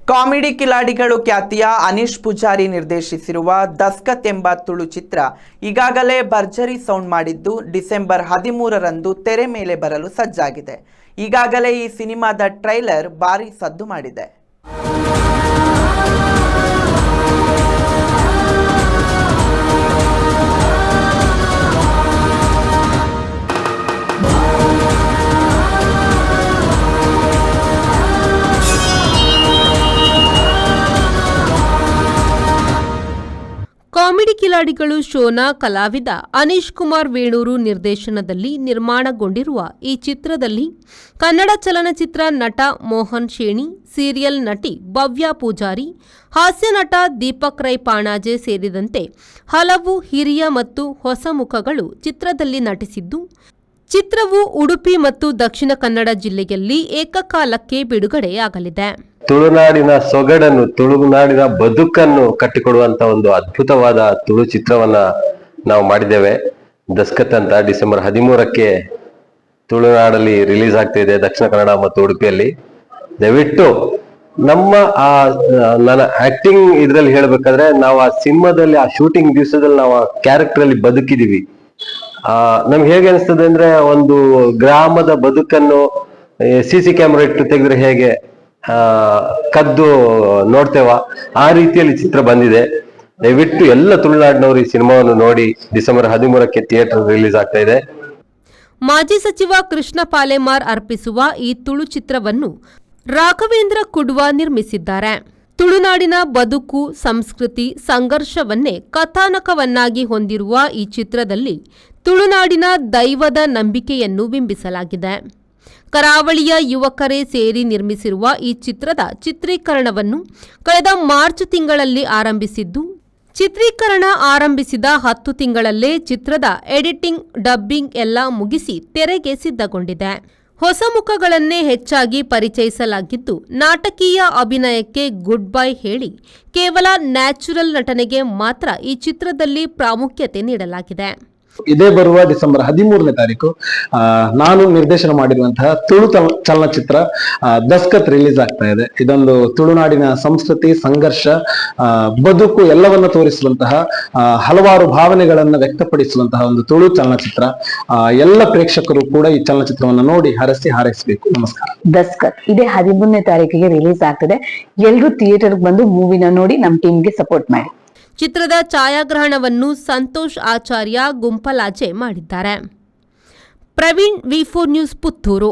Comedy ಕಿಲಾಡಿಗಳು ಖ್ಯಾತಿಯ ಅನೀಶ್ ಪೂಜಾರಿ ನಿರ್ದೇಶಿಸಿರುವ ದಸ್ಕತ್ ಎಂಬ ತುಳು ಚಿತ್ರ ಈಗಾಗಲೇ ಭರ್ಜರಿ ಸೌಂಡ್ ಮಾಡಿದ್ದು ಡಿಸೆಂಬರ್ 13ರಂದು ತೆರೆ ಮೇಲೆ ಬರಲು ಸಜ್ಜಾಗಿದೆ. ಈಗಾಗಲೇ ಈ ಸಿನಿಮಾದ ಟ್ರೈಲರ್ ಭಾರಿ ಸದ್ದು ಮಾಡಿದೆ. ಕಾಮಿಡಿ ಕಿಲಾಡಿಗಳು ಶೋನ ಕಲಾವಿದ ಅನೀಶ್ ಕುಮಾರ್ ವೇಣೂರು ನಿರ್ದೇಶನದಲ್ಲಿ ನಿರ್ಮಾಣಗೊಂಡಿರುವ ಈ ಚಿತ್ರದಲ್ಲಿ ಕನ್ನಡ ಚಲನಚಿತ್ರ ನಟ ಮೋಹನ್ ಶೇಣಿ, ಸೀರಿಯಲ್ ನಟಿ ಭವ್ಯ ಪೂಜಾರಿ, ಹಾಸ್ಯ ನಟ ದೀಪಕ್ ರೈ ಪಾಣಾಜೆ ಸೇರಿದಂತೆ ಹಲವು ಹಿರಿಯ ಮತ್ತು ಹೊಸ ಮುಖಗಳು ಚಿತ್ರದಲ್ಲಿ ನಟಿಸಿದ್ದು, ಚಿತ್ರವು ಉಡುಪಿ ಮತ್ತು ದಕ್ಷಿಣ ಕನ್ನಡ ಜಿಲ್ಲೆಯಲ್ಲಿ ಏಕಕಾಲಕ್ಕೆ ಬಿಡುಗಡೆಯಾಗಲಿದೆ. ತುಳುನಾಡಿನ ಸೊಗಡನ್ನು, ತುಳುನಾಡಿನ ಬದುಕನ್ನು ಕಟ್ಟಿಕೊಡುವಂತ ಒಂದು ಅದ್ಭುತವಾದ ತುಳು ಚಿತ್ರವನ್ನ ನಾವು ಮಾಡಿದ್ದೇವೆ. ದಸ್ಕತ್ ಅಂತ ಡಿಸೆಂಬರ್ 13ಕ್ಕೆ ತುಳುನಾಡಲ್ಲಿ ರಿಲೀಸ್ ಆಗ್ತಾ ಇದೆ, ದಕ್ಷಿಣ ಕನ್ನಡ ಮತ್ತು ಉಡುಪಿಯಲ್ಲಿ. ದಯವಿಟ್ಟು ನಮ್ಮ ನನ್ನ ಆಕ್ಟಿಂಗ್ ಇದ್ರಲ್ಲಿ ಹೇಳ್ಬೇಕಾದ್ರೆ ನಾವು ಆ ಸಿನಿಮಾದಲ್ಲಿ ಆ ಶೂಟಿಂಗ್ ದಿವಸದಲ್ಲಿ ನಾವು ಆ ಕ್ಯಾರೆಕ್ಟರ್ ಅಲ್ಲಿ ಬದುಕಿದೀವಿ. ನಮ್ಗೆ ಹೇಗೆ ಅನಿಸ್ತದೆ ಅಂದ್ರೆ, ಒಂದು ಗ್ರಾಮದ ಬದುಕನ್ನು CC ಕ್ಯಾಮೆರಾ ಇಟ್ಟು ತೆಗೆದ್ರೆ ಹೇಗೆ ಕದ್ದು ನೋಡ್ತೇವ, ಆ ರೀತಿಯಲ್ಲಿ ಚಿತ್ರ ಬಂದಿದೆ. ದಯವಿಟ್ಟು ಎಲ್ಲ ತುಳುನಾಡಿನವರು ಈ ಸಿನಿಮಾವನ್ನು ನೋಡಿ. ಡಿಸೆಂಬರ್ 13ಕ್ಕೆ ಥಿಯೇಟರ್ ರಿಲೀಸ್ ಆಗ್ತಾ ಇದೆ. ಮಾಜಿ ಸಚಿವ ಕೃಷ್ಣ ಪಾಲೆಮಾರ್ ಅರ್ಪಿಸುವ ಈ ತುಳು ಚಿತ್ರವನ್ನು ರಾಘವೇಂದ್ರ ಕುಡ್ವ ನಿರ್ಮಿಸಿದ್ದಾರೆ. ತುಳುನಾಡಿನ ಬದುಕು, ಸಂಸ್ಕೃತಿ, ಸಂಘರ್ಷವನ್ನೇ ಕಥಾನಕವನ್ನಾಗಿ ಹೊಂದಿರುವ ಈ ಚಿತ್ರದಲ್ಲಿ ತುಳುನಾಡಿನ ದೈವದ ನಂಬಿಕೆಯನ್ನು ಬಿಂಬಿಸಲಾಗಿದೆ. ಕರಾವಳಿಯ ಯುವಕರೇ ಸೇರಿ ನಿರ್ಮಿಸಿರುವ ಈ ಚಿತ್ರದ ಚಿತ್ರೀಕರಣವನ್ನು ಕಳೆದ ಮಾರ್ಚ್ ತಿಂಗಳಲ್ಲಿ ಆರಂಭಿಸಿದ್ದು, ಚಿತ್ರೀಕರಣ ಆರಂಭಿಸಿದ 10 ತಿಂಗಳಲ್ಲೇ ಚಿತ್ರದ ಎಡಿಟಿಂಗ್, ಡಬ್ಬಿಂಗ್ ಎಲ್ಲ ಮುಗಿಸಿ ತೆರೆಗೆ ಸಿದ್ಧಗೊಂಡಿದೆ. ಹೊಸ ಮುಖಗಳನ್ನೇ ಹೆಚ್ಚಾಗಿ ಪರಿಚಯಿಸಲಾಗಿದ್ದು, ನಾಟಕೀಯ ಅಭಿನಯಕ್ಕೆ ಗುಡ್ ಬೈ ಹೇಳಿ ಕೇವಲ ನ್ಯಾಚುರಲ್ ನಟನೆಗೆ ಮಾತ್ರ ಈ ಚಿತ್ರದಲ್ಲಿ ಪ್ರಾಮುಖ್ಯತೆ ನೀಡಲಾಗಿದೆ. ಇದೇ ಬರುವ ಡಿಸೆಂಬರ್ 13ನೇ ತಾರೀಕು ನಾನು ನಿರ್ದೇಶನ ಮಾಡಿರುವಂತಹ ತುಳು ಚಲನಚಿತ್ರ ದಸ್ಕತ್ ರಿಲೀಸ್ ಆಗ್ತಾ ಇದೆ. ಇದೊಂದು ತುಳುನಾಡಿನ ಸಂಸ್ಕೃತಿ, ಸಂಘರ್ಷ, ಬದುಕು ಎಲ್ಲವನ್ನ ತೋರಿಸುವಂತಹ, ಹಲವಾರು ಭಾವನೆಗಳನ್ನ ವ್ಯಕ್ತಪಡಿಸುವಂತಹ ಒಂದು ತುಳು ಚಲನಚಿತ್ರ. ಎಲ್ಲ ಪ್ರೇಕ್ಷಕರು ಕೂಡ ಈ ಚಲನಚಿತ್ರವನ್ನು ನೋಡಿ ಹಾರೈಸಬೇಕು. ನಮಸ್ಕಾರ. ದಸ್ಕತ್ ಇದೇ 13ನೇ ತಾರೀಕಿಗೆ ರಿಲೀಸ್ ಆಗ್ತದೆ. ಎಲ್ಲರೂ ಥಿಯೇಟರ್ಗೆ ಬಂದು ಮೂವಿನ ನೋಡಿ ನಮ್ಮ ಟೀಮ್ಗೆ ಸಪೋರ್ಟ್ ಮಾಡಿ. ಚಿತ್ರದ ಛಾಯಾಗ್ರಹಣವನ್ನು ಸಂತೋಷ್ ಆಚಾರ್ಯ ಗುಂಪಲಾಜೆ ಮಾಡಿದ್ದಾರೆ. Praveen, V4 news, Puttur.